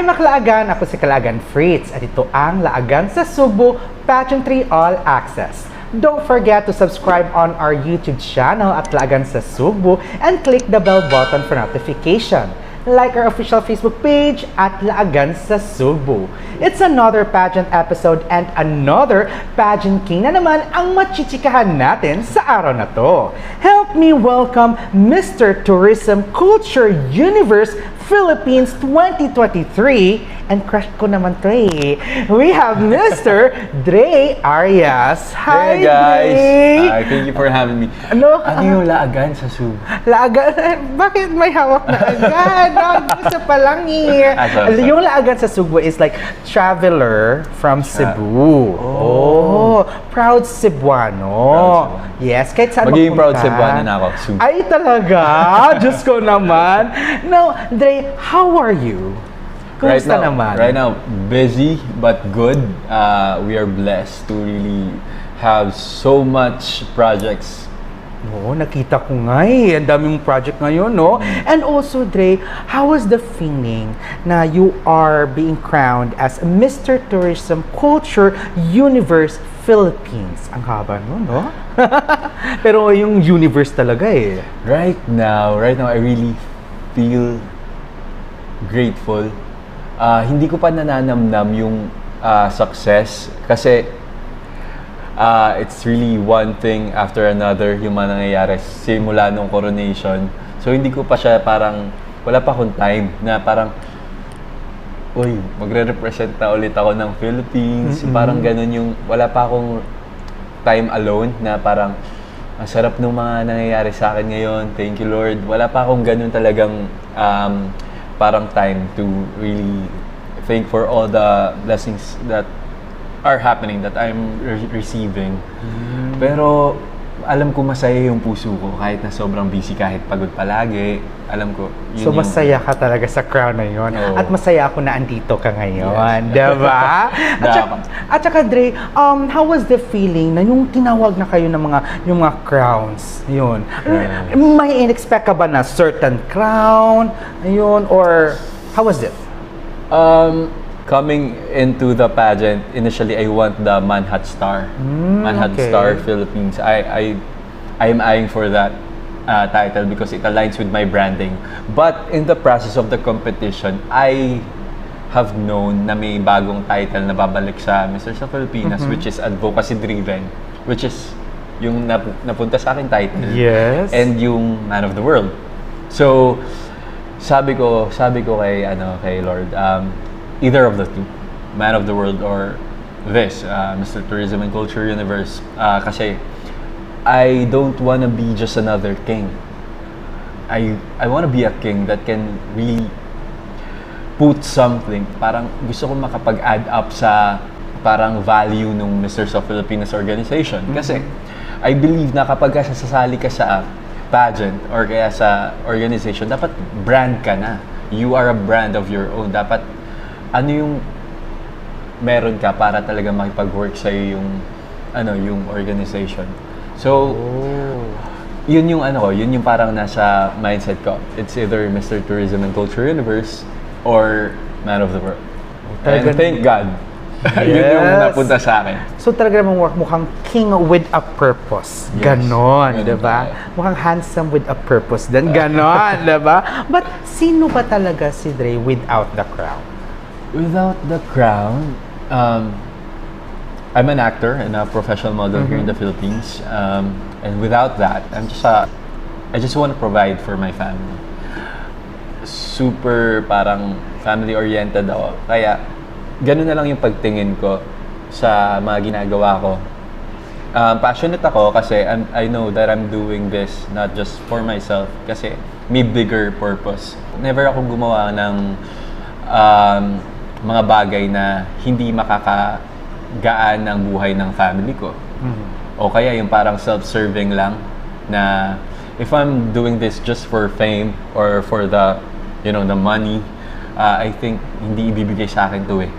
Hi mga Kalaagan! Ako si Kalaagan Fritz at ito ang Laagan sa Subo Pageantry All Access. Don't forget to subscribe on our YouTube channel at Laagan sa Subo and click the bell button for notification. Like our official Facebook page at Laagan sa Subo. It's another pageant episode and another pageant king na naman ang machichikahan natin sa araw na to. Help me welcome Mr. Tourism Culture Universe Philippines 2023 and crush ko naman to eh. We have Mr. Dre Arias. Hi, Hey guys! Dre! Thank you for having me. Ano? Ano yung Laagan sa Subo? Laagan, bakit may hawak na agad? Isa pa lang eh. Sorry. Yung Laagan sa Subo is like traveler from Cebu. Oh, proud Cebuano. Yes, kahit saan Magiging proud magpunta. Cebuano na ako. Subo. Ay, talaga? Diyos ko naman. Now, Dre, how are you? Kumusta naman? Right now, busy but good. We are blessed to really have so much projects. Oo, nakita ko nga eh. Ang dami mong project ngayon, no? And also, Dre, how was the feeling na you are being crowned as Mr. Tourism Culture Universe Philippines? Ang haba nun, no? Pero yung universe talaga eh. Right now, I really feel grateful. Hindi ko pa nananamnam yung success kasi it's really one thing after another yung mga nangyayari simula nung coronation. So hindi ko pa siya parang, wala pa akong time na parang, uy, magre-represent na ulit ako ng Philippines. Parang ganun yung, wala pa akong time alone na parang, ang sarap nung mga nangyayari sa akin ngayon. Thank you, Lord. Wala pa akong ganun talagang parang time to really thank for all the blessings that are happening, that I'm receiving. Pero alam ko masaya yung puso ko kahit na sobrang busy, kahit pagod palagi. Alam ko, yun So masaya ka talaga sa crown na yun. Oo. At masaya ako na andito ka ngayon. Yes. Diba? At saka, Dre, how was the feeling na yung tinawag na kayo ng yung mga crowns? Yun. Yes. May in-expect ka ba na certain crown? Yun, or how was it? Coming into the pageant, initially I want the Manhat Star. Manhat okay. Star Philippines. I am eyeing for that title because it aligns with my branding. But in the process of the competition, I have known na may bagong title na babalik sa Mr. sa Pilipinas, which is Advocacy Driven, which is yung napunta sa aking title. Yes. And yung Man of the World. So, sabi ko kay Lord, either of the two, Man of the World or this, Mr. Tourism and Culture Universe, kasi I don't want to be just another king. I want to be a king that can really put something. Parang gusto ko makapag-add up sa parang value nung Mr. sa Philippines organization. Kasi I believe na kapag sasali ka sa pageant or kaya sa organization, dapat brand ka na. You are a brand of your own. Dapat ano yung meron ka para talaga makipag-work sa yung organization. So, yun yung parang nasa mindset ko. It's either Mr. Tourism and Culture Universe or Man of the World. And thank God. Yun yung napunta sa akin. So talaga namang mukhang king with a purpose. Yes. Ganon, Ganun diba? tayo. Mukhang handsome with a purpose din. Ganon, diba? But sino ba talaga si Dre without the crown? Without the crown, I'm an actor and a professional model here in the Philippines. And without that, I just want to provide for my family. Super parang family-oriented ako. Kaya, ganun na lang yung pagtingin ko sa mga ginagawa ko. Passionate ako kasi I know that I'm doing this not just for myself kasi may bigger purpose. Never ako gumawa ng mga bagay na hindi makakagaan ng buhay ng family ko. O kaya yung parang self-serving lang na if I'm doing this just for fame or for the money, I think hindi ibibigay sa akin to eh.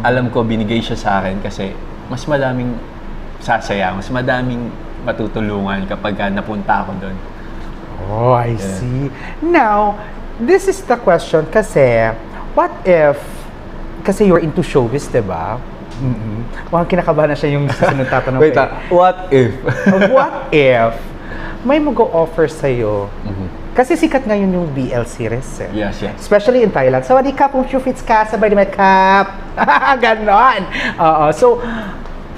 Alam ko binigay siya sa akin kasi mas madaming sasaya, mas madaming matutulungan kapag napunta ako doon. Oh, I see. Now, this is the question kasi what if, kasi you're into showbiz, diba? Mukhang kinakabahan na siya yung susunod tatanong. Wait, what if? What if may mag-o-offer sa'yo? Kasi sikat ngayon yung BL series eh. Yes. Especially in Thailand. Sawadee ka, Pung Shufits ka, sabay di may kap. Ganon. So,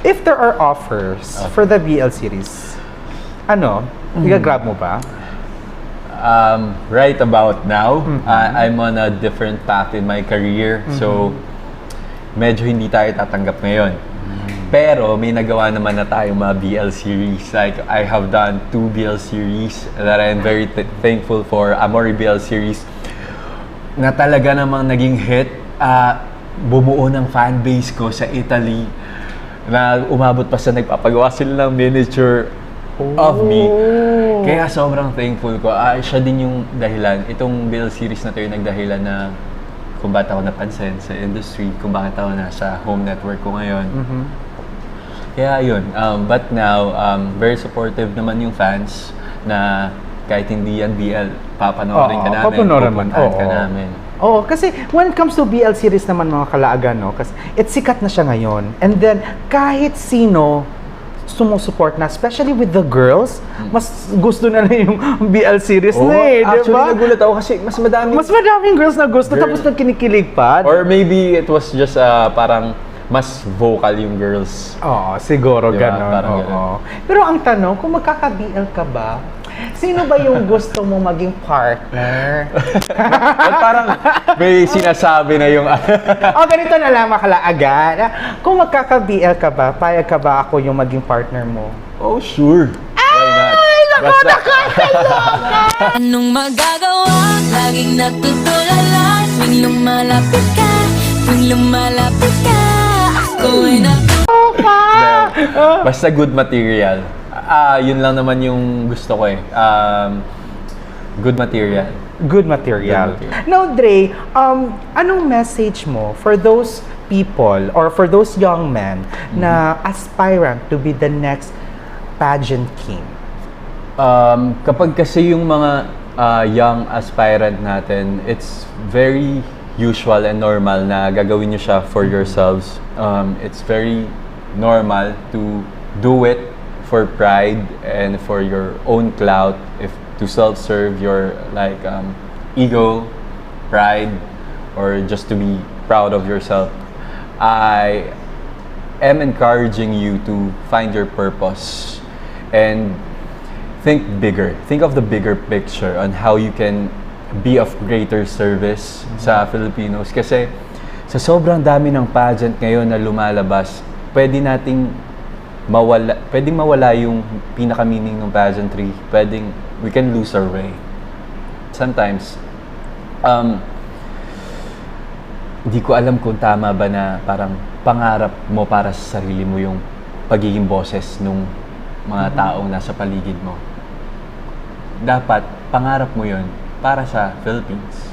if there are offers for the BL series, i-grab mo ba? Right about now, I'm on a different path in my career. So, medyo hindi tayo tatanggap ngayon. Pero may nagawa naman na tayong mga BL series. Like, I have done 2 BL series that I'm very thankful for. Amori BL series na talaga namang naging hit. Bumuo ng fan base ko sa Italy na umabot pa sa nagpapagawa sila ng miniature of me. Kaya sobrang thankful ko. Siya din yung dahilan. Itong BL series na to yung nagdahilan na kung bakit ako napansin sa industry, kung bakit ako nasa home network ko ngayon. Kaya yun. But now, very supportive naman yung fans na kahit hindi yan BL, papanoorin ka namin, pupuntahan ka namin. Oo, kasi when it comes to BL series naman mga kalaagan, no, kasi sikat na siya ngayon. And then, kahit sino sumusuport na, especially with the girls, mas gusto na yung BL series na eh, di ba? Actually, nagulat ako kasi mas madaming girls na gusto, tapos nagkinikilig pa. Or maybe it was just parang mas vocal yung girls. Oo, siguro Diba? ganon. Parang Oo. ganon. Pero ang tanong, kung magkaka-BL ka ba, sino ba yung gusto mong maging partner? At parang may sinasabi na yung Ganito na lang makalaagan. Kung magkaka-BL ka ba, payag ka ba ako yung maging partner mo? Oh, sure. Why not? Anong magagawa? Laging natutulala tuwing lumalapit ka, ako ay Basta good material. Yun lang naman yung gusto ko eh. Good material. Good material. Good material. Now, Dre, anong message mo for those people or for those young men na aspirant to be the next pageant king? Kapag kasi yung mga young aspirant natin, it's very usual and normal na gagawin nyo siya for yourselves. It's very normal to do it for pride and for your own clout, if to self-serve your ego, pride, or just to be proud of yourself. I am encouraging you to find your purpose and think bigger. Think of the bigger picture on how you can be of greater service sa Filipinos. Kasi sa sobrang dami ng pageant ngayon na lumalabas, pwedeng mawala yung pinaka-meaning ng pageantry. We can lose our way. Sometimes, hindi ko alam kung tama ba na parang pangarap mo para sa sarili mo yung pagiging boses nung mga taong nasa paligid mo. Dapat, pangarap mo yun para sa Philippines.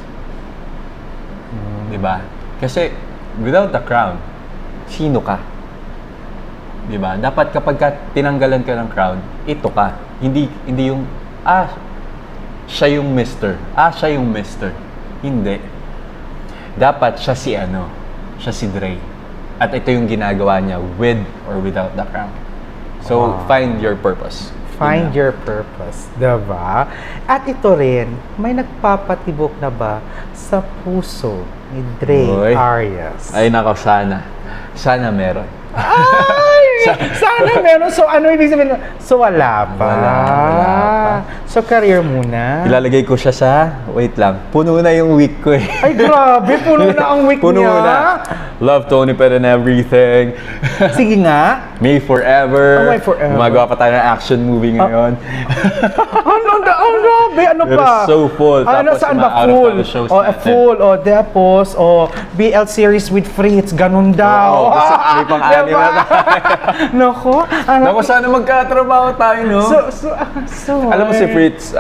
Diba? Kasi, without the crown, sino ka? Diba? Dapat kapag tinanggalan ka ng crown, ito ka. Hindi yung, siya yung mister. Siya yung mister. Hindi. Dapat siya si Dre. At ito yung ginagawa niya with or without the crown. So, find your purpose. Find your purpose, diba? At ito rin, may nagpapatibok na ba sa puso ni Dre Arias? Ay, nako, sana. Sana meron. Sana meron. So, ano ibig sabihin? So, wala pa. Wala pa. So, career muna. Ilalagay ko siya sa, wait lang, puno na yung week ko eh. Ay, grabe. Puno na ang week Puno niya. na. Love Tony Pet and everything. Sige nga. May Forever. May Forever. Gumagawa pa tayo ng action movie ngayon. Grabe. Ano It pa? is so full. Ano, Tapos saan mga ba out of full? town shows natin. Full. Tapos, BL series with Fritz. Ganun daw. May pang-anim na tayo. Nako. Naku, sana magkatrabaho tayo, no? So, Alam mo si Fritz,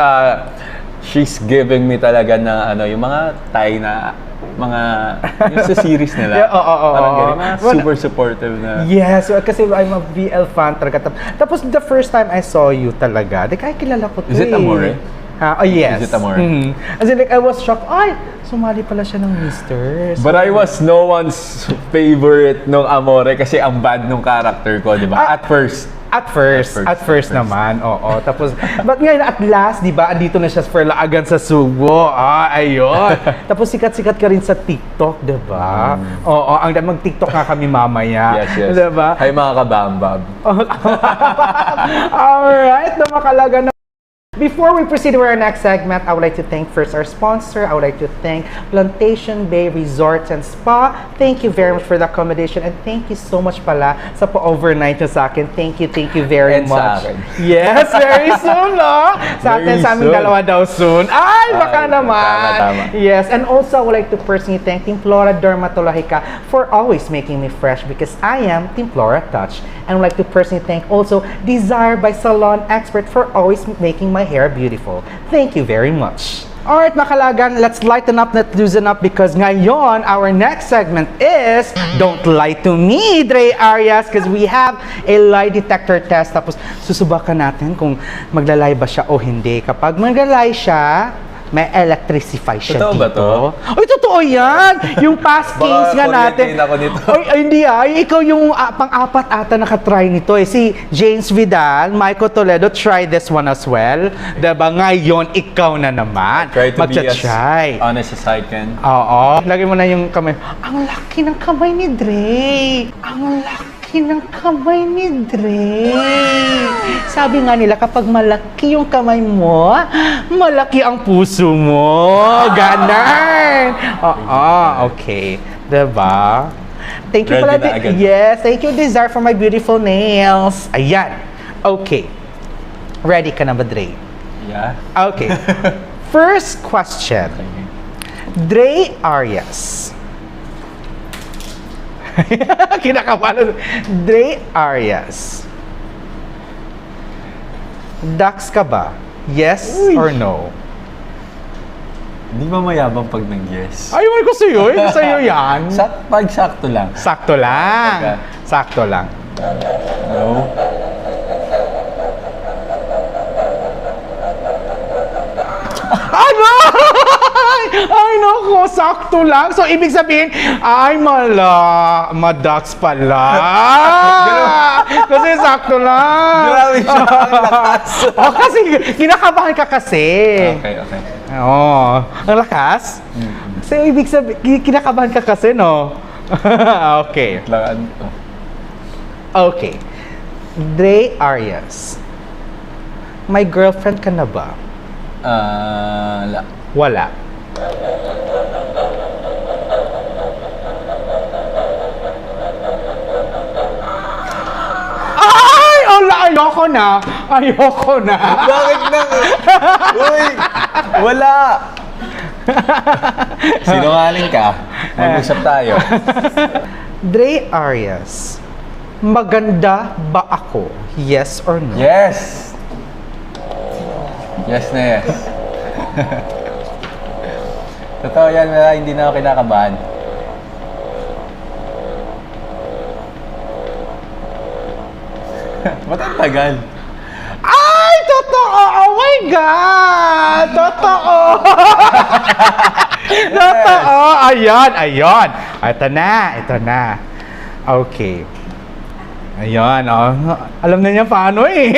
she's giving me talaga na yung mga Thai na yung sa series nila. Parang ganun, super supportive na. Yes, kasi I'm a BL fan talaga. Tapos the first time I saw you talaga, ay kilala ko to. Is it Amore? Oh, yes. Is it Amore? As in, like, I was shocked. Ay, sumali pala siya ng Misters. But I was no one's favorite nung Amore kasi ang bad nung character ko, di ba? At first. At first naman, oo. Tapos, but ngayon, at last, di ba, andito na siya for Laagan sa Subo. Ayun. Tapos, sikat-sikat ka rin sa TikTok, di ba? Oo, mag-TikTok nga kami mamaya. Yes. Di ba? Hi mga kabambab. Alright, na makalaga na. Before we proceed with our next segment, I would like to thank first our sponsor. I would like to thank Plantation Bay Resorts and Spa. Thank you very much for the accommodation and thank you so much pala sa pa-overnight nyo sa akin. Thank you very And sa much. akin. Yes, very soon, no? Sa atin, Very sa aming soon. dalawa daw soon. Ay, baka Ay, naman. tama. Yes, and also I would like to personally thank Team Flora Dermatologica for always making me fresh because I am Team Flora Touch. And I would like to personally thank also Desire by Salon Expert for always making my hair beautiful. Thank you very much. Alright, makalagan, let's lighten up, let's loosen up because ngayon, our next segment is Don't Lie to Me, Dre Arias, because we have a lie detector test. Tapos susubukan natin kung maglalay ba siya o hindi. Kapag maglalay siya, may electrify siya Totoo dito. ba to? Oy, totoo yan! Yung past case nga natin. Baka ako nito. Ay, hindi ikaw yung pang-apat ata nakatry nito eh. Si James Vidal, Michael Toledo, try this one as well. Diba? Ngayon, ikaw na naman. Try to be as Magcha-try. honest as I can. Oo. Lagay mo na yung kamay. Ang laki ng kamay ni Dre. Ang laki ng kamay ni Dre. Sabi nga nila, kapag malaki yung kamay mo, malaki ang puso mo. Ganon. Oo, okay. Diba? Thank you Ready pala. na agad. Yes, thank you, Desire, for my beautiful nails. Ayan. Okay. Ready ka na ba, Dre? Yeah. Okay. First question. Dre Arias. Kinakabahan. Dre Arias. Dax ka ba? Yes or no? Hindi ba mayabang pag nag-yes? Ayaw ko sa'yo eh. Sa'yo yan. Pag-sakto lang. Sakto lang. Okay. Sakto lang. No. Ano? Ay, naku, sakto lang. So, ibig sabihin, ay, madax pala. Kasi sakto lang. Grabe siya, ang lakas. Kasi kinakabahan ka kasi. Okay. Oo. Ang lakas? So, ibig sabihin, kinakabahan ka kasi, no? Okay. Lang. Okay. Dre Arias. May girlfriend ka na ba? Wala. Ay! Ayoko na! Bakit na? Uy! Wala! Sinungaling ka. Mag-usap tayo. Dre Arias. Maganda ba ako? Yes or no? Yes! Yes na yes. Totoo yan, hindi na ako kinakabahan. Ba't ang tagal? Ay! Totoo! Oh my God! Totoo! Totoo! Ayan! Ito na. Okay. Ayan, alam na niya paano eh.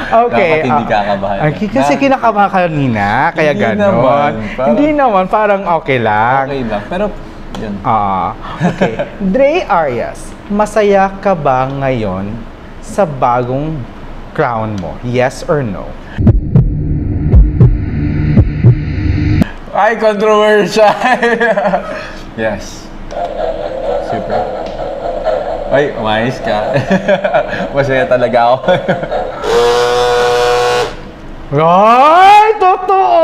Okay. Dapat hindi kakabahan. Kasi kinakabahan ka kanina, kaya Hindi gano'n. naman, Hindi naman, parang okay lang. Okay lang, pero yun. Okay. Dre Arias, masaya ka ba ngayon sa bagong crown mo? Yes or no? Ay, controversial! Yes. Super. Ay, umayos ka. Masaya talaga ako. Ay, totoo!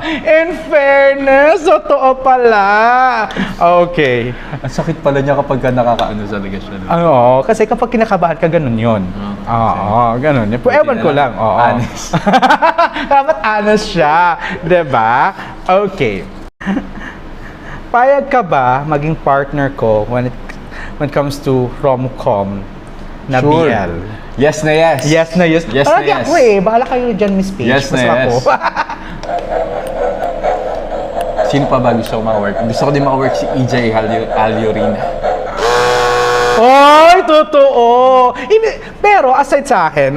In fairness, totoo pala. Okay. Ang sakit pala niya kapag ka nakakaano sa siya. Ano, kasi kapag kinakabahan ka, ganun yun. Oo, ganun yun. Pero ewan ko lang. Oo. Honest. Dapat honest siya. Diba? Okay. Payag ka ba maging partner ko when it comes to rom-com na Sure. BL? Yes na yes. Yes na yes. Yes Parang na yes. ako bahala kayo dyan, Miss Paige. Yes na Basta yes. ako. Sino pa ba gusto ko maka-work? Gusto ko din maka-work si EJ Aliorina. Ay, totoo! Pero aside sa akin,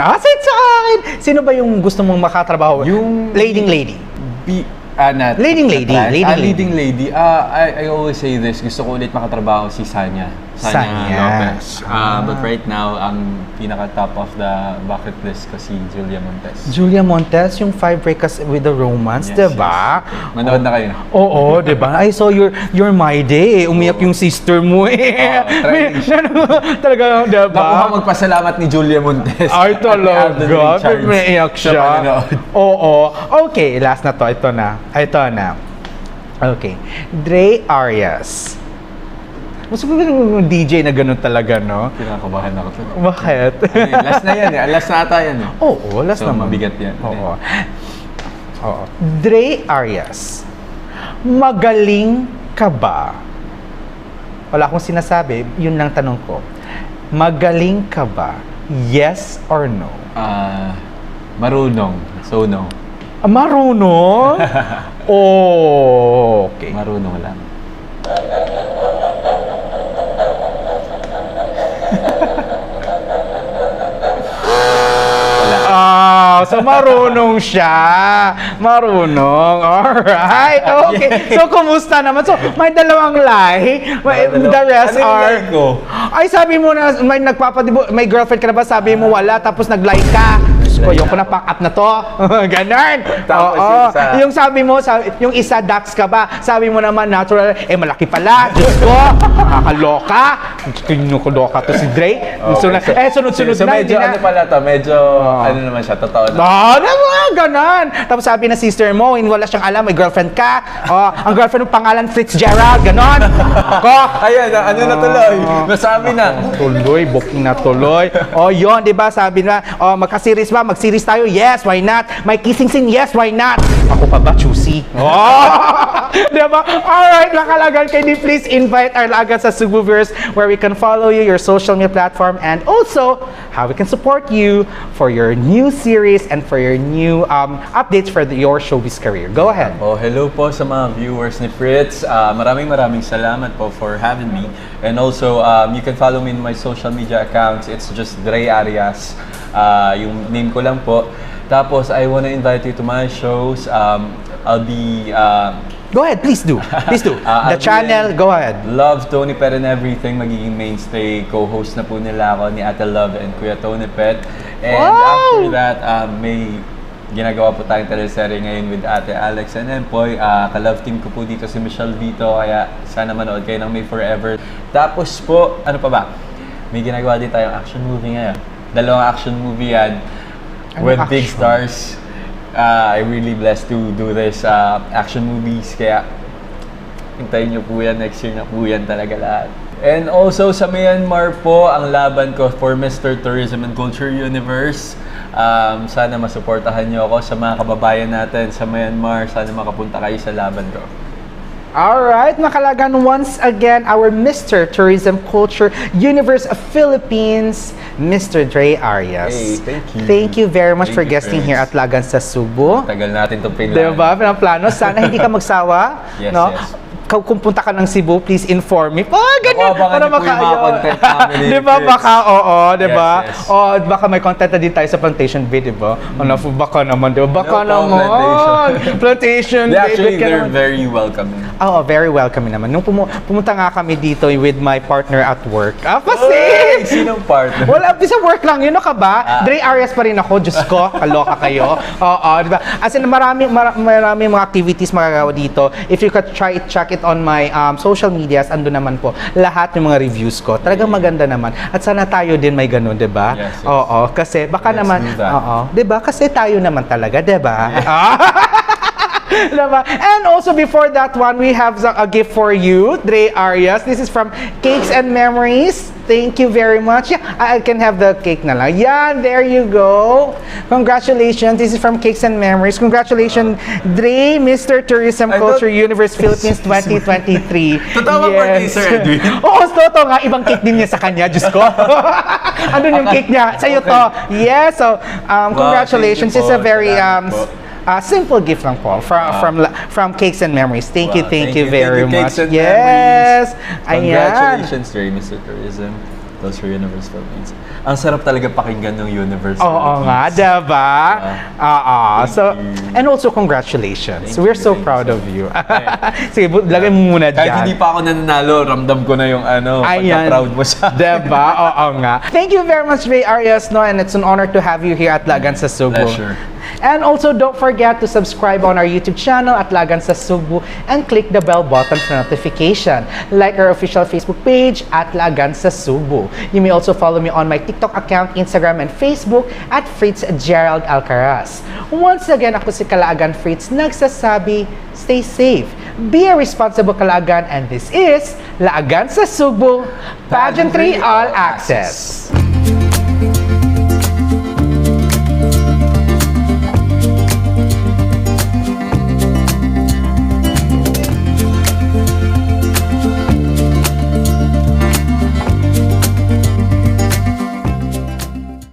sino ba yung gusto mong makatrabaho? Yung- Leading lady. Leading lady, leading lady. I always say this, gusto ko ulit makatrabaho si Sanya Sanya. Lopez. But right now, ang pinaka-top of the bucket list ko si Julia Montes. Julia Montes, yung 5 Breakers with the Romance, Yes, diba? yes. Manood na kayo. Oo, diba? I saw your My Day. Umiyak yung sister mo eh. try Talaga, diba? Nakuha magpasalamat ni Julia Montes. Ay, At ni Alden talaga. Richards May iyak sa siya. panonood. Oo. Okay, last na to. Ito na. Okay. Dre Arias. Mas ko yung DJ na ganun talaga, no? Kinakabahan ako. Bakit? Last na yan eh. Last na ata yan eh. Oo, last So, naman. mabigat yan. Oo. Oo. Dre Arias. Magaling ka ba? Wala akong sinasabi, yun lang tanong ko. Magaling ka ba? Yes or no? Marunong. So, no. Marunong? Okay. Marunong lang. So marunong siya. Marunong. Alright. Okay. So, kumusta naman? So, may dalawang lie. The rest Ano yung are... lie ko? Ay, sabi mo na may girlfriend ka na ba? Sabi mo wala, tapos nag-lie ka. Diyos ko, yung pack up na to. Ganon. Tapos Oo. yung isa- Yung sabi mo, yung isa dax ka ba? Sabi mo naman natural, malaki pala. Diyos ko, nakakaloka. Kinukuloka to si Dre. Sunod-sunod so, na. medyo hindi na. ano pala to, medyo ano naman siya, totoo na. Ganon. Tapos sabi na sister mo, wala siyang alam, may girlfriend ka. Ang girlfriend mo pangalan Fitzgerald, ganon. Ako. Ayan, ano na tuloy? Nasabi na. Tuloy, booking na tuloy. Yun, di ba? Sabi na, magka-series ba? Mag-series tayo? Yes, why not? May kissing scene? Yes, why not? Ako pa ba, choosy? Di ba? Alright, nakalagan kayo. Please invite our Lagan sa Subuverse where we can follow you, your social media platform, and also how we can support you for your new series and for your new updates for your showbiz career. Go ahead. Hello po sa mga viewers ni Fritz. Maraming salamat po for having me. And also, you can follow me in my social media accounts. It's just Dre Arias. Yung name ko lang po. Tapos, I wanna invite you to my shows. I'll be... Go ahead, please do. Please do. The I'll be channel, in go ahead. Love, Tony Pet and Everything. Magiging mainstay. Co-host na po nila ako ni Ate Love and Kuya Tony Pet. And after that, may ginagawa po tayong teleserye ngayon with Ate Alex and Empoy. Ka-love team ko po dito si Michelle Vito. Kaya sana manood kayo ng May Forever. Tapos po, ano pa ba? May ginagawa din tayong action movie ngayon. 2 action movie yan. With big action? stars. I'm really blessed to do this action movies. Kaya hintayin nyo po yan. Next year na po yan talaga lahat. And also sa Myanmar po, ang laban ko for Mr. Tourism and Culture Universe. Sana masuportahan nyo ako sa mga kababayan natin sa Myanmar. Sana makapunta kayo sa laban ko. Alright, nakalagan once again our Mr. Tourism Culture Universe of Philippines, Mr. Dre Arias. Hey, thank you. Thank you very much Thank for you, guesting friends. here at Lagan sa Subo. Tagal natin itong pinlaan. Diba? Pinaplano. Sana hindi ka magsawa. Yes, no? yes. Kung punta ka ng Cebu, please inform me. Ganyan. Abangan niyo po yung mga content namin ni Di ba? Fritz. Baka, di ba? Yes, yes. Baka may content na din tayo sa Plantation Bay, di ba? Baka naman, di ba? Baka No po, naman. Plantation Bay. Actually, Ba't ka they're naman? very welcoming. Oo, very welcoming naman. Nung pumunta nga kami dito with my partner at work. Hey, Kasi! sinong partner? Wala, sa work lang yun, no ka ba? Dre Arias pa rin ako, Diyos ko, kaloka kayo. Oo, di ba? As in, marami mga activities magagawa dito. If you could check it on my social medias, ando naman po lahat ng mga reviews ko. Talagang maganda naman. At sana tayo din may ganun, di ba? Yes, yes. Oo, kasi baka Let's naman, do that. oo, di ba? Kasi tayo naman talaga, di ba? Diba? And also before that one, we have a gift for you, Dre Arias. This is from Cakes and Memories. Thank you very much. Yeah, I can have the cake na lang. Yan, there you go. Congratulations. This is from Cakes and Memories. Congratulations, Dre, Mr. Tourism Culture Universe Philippines 2023. Totoo ba birthday, Sir Edwin? Oo, totoo nga. Ibang cake din niya sa kanya. Diyos ko. Andun yung cake niya. Sa'yo to. Yes. So, congratulations. thank you It's a po. very Salamat po. simple gift lang po from Cakes and Memories. Thank you, Wow, thank you very much. Cakes and Yes. Memories. Ayan. Congratulations, Ray, Mr. Tourism, Culture Universe Philippines. Ang sarap talaga pakinggan ng Universe Oo nga, Philippines. diba? Oo. Thank So, you. and also congratulations. Thank We're you, so thank you proud so of you. Sige, lagay mo muna dyan. Kahit hindi pa ako nananalo, ramdam ko na yung pagka-proud mo sa Diba? Oo nga. Thank you very much, Ray Arias, no? And it's an honor to have you here at Lagan sa Subo. Pleasure. And also, don't forget to subscribe on our YouTube channel at Lagan sa Subo and click the bell button for notification. Like our official Facebook page at Lagan sa Subo. You may also follow me on my TikTok account, Instagram, and Facebook at Fritz Gerald Alcaraz. Once again, ako si Kalaagan Fritz, nagsasabi, stay safe, be a responsible Kalaagan, and this is Laagan sa Subo, Pageantry All Access.